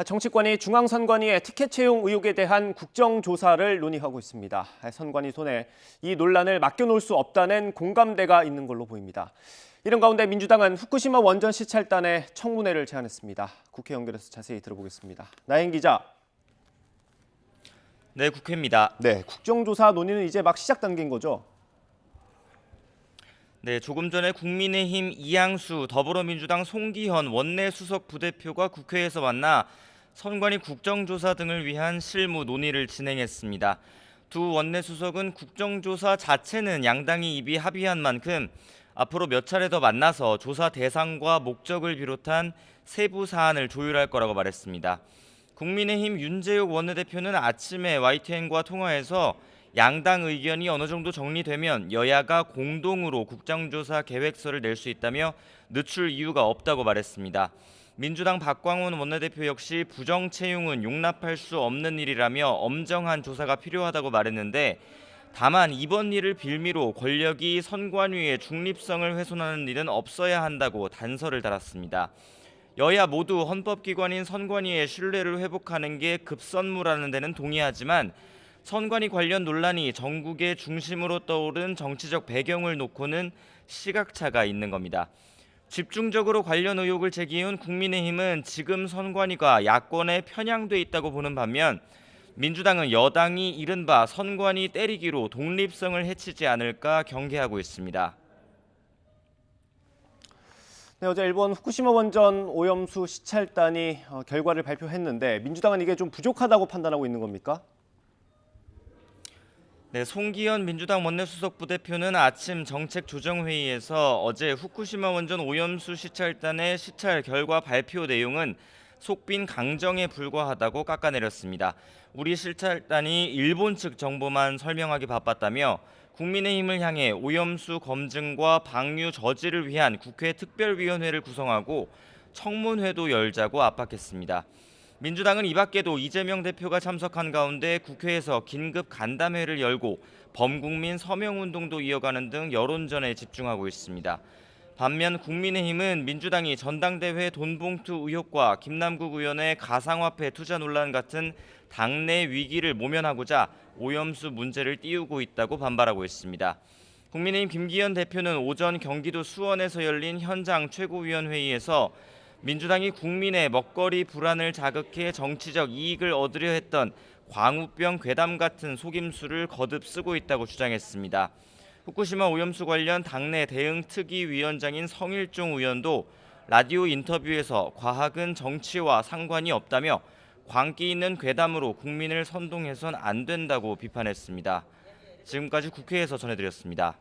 정치권이 중앙선관위의 티켓 채용 의혹에 대한 국정조사를 논의하고 있습니다. 선관위 손에 이 논란을 맡겨놓을 수 없다는 공감대가 있는 걸로 보입니다. 이런 가운데 민주당은 후쿠시마 원전 시찰단에 청문회를 제안했습니다. 국회 연결해서 자세히 들어보겠습니다. 나행 기자. 네, 국회입니다. 네, 국정조사 논의는 이제 막 시작 단계인 거죠? 네, 조금 전에 국민의힘 이양수, 더불어민주당 송기현 원내수석 부대표가 국회에서 만나 선관위 국정조사 등을 위한 실무 논의를 진행했습니다. 두 원내수석은 국정조사 자체는 양당이 이미 합의한 만큼 앞으로 몇 차례 더 만나서 조사 대상과 목적을 비롯한 세부 사안을 조율할 거라고 말했습니다. 국민의힘 윤재욱 원내대표는 아침에 YTN과 통화해서 양당 의견이 어느 정도 정리되면 여야가 공동으로 국정조사 계획서를 낼 수 있다며 늦출 이유가 없다고 말했습니다. 민주당 박광훈 원내대표 역시 부정 채용은 용납할 수 없는 일이라며 엄정한 조사가 필요하다고 말했는데, 다만 이번 일을 빌미로 권력이 선관위의 중립성을 훼손하는 일은 없어야 한다고 단서를 달았습니다. 여야 모두 헌법기관인 선관위의 신뢰를 회복하는 게 급선무라는 데는 동의하지만 선관위 관련 논란이 전국의 중심으로 떠오른 정치적 배경을 놓고는 시각차가 있는 겁니다. 집중적으로 관련 의혹을 제기해온 국민의힘은 지금 선관위가 야권에 편향돼 있다고 보는 반면, 민주당은 여당이 이른바 선관위 때리기로 독립성을 해치지 않을까 경계하고 있습니다. 네, 어제 일본 후쿠시마 원전 오염수 시찰단이 결과를 발표했는데 민주당은 이게 좀 부족하다고 판단하고 있는 겁니까? 네, 송기현 민주당 원내수석 부대표는 아침 정책조정회의에서 어제 후쿠시마 원전 오염수 시찰단의 시찰 결과 발표 내용은 속빈 강정에 불과하다고 깎아내렸습니다. 우리 시찰단이 일본 측 정보만 설명하기 바빴다며 국민의힘을 향해 오염수 검증과 방류 저지를 위한 국회 특별위원회를 구성하고 청문회도 열자고 압박했습니다. 민주당은 이 밖에도 이재명 대표가 참석한 가운데 국회에서 긴급 간담회를 열고 범국민 서명운동도 이어가는 등 여론전에 집중하고 있습니다. 반면 국민의힘은 민주당이 전당대회 돈봉투 의혹과 김남국 의원의 가상화폐 투자 논란 같은 당내 위기를 모면하고자 오염수 문제를 띄우고 있다고 반발하고 있습니다. 국민의힘 김기현 대표는 오전 경기도 수원에서 열린 현장 최고위원회의에서 민주당이 국민의 먹거리 불안을 자극해 정치적 이익을 얻으려 했던 광우병 괴담 같은 속임수를 거듭 쓰고 있다고 주장했습니다. 후쿠시마 오염수 관련 당내 대응 특위위원장인 성일종 의원도 라디오 인터뷰에서 과학은 정치와 상관이 없다며 광기 있는 괴담으로 국민을 선동해선 안 된다고 비판했습니다. 지금까지 국회에서 전해드렸습니다.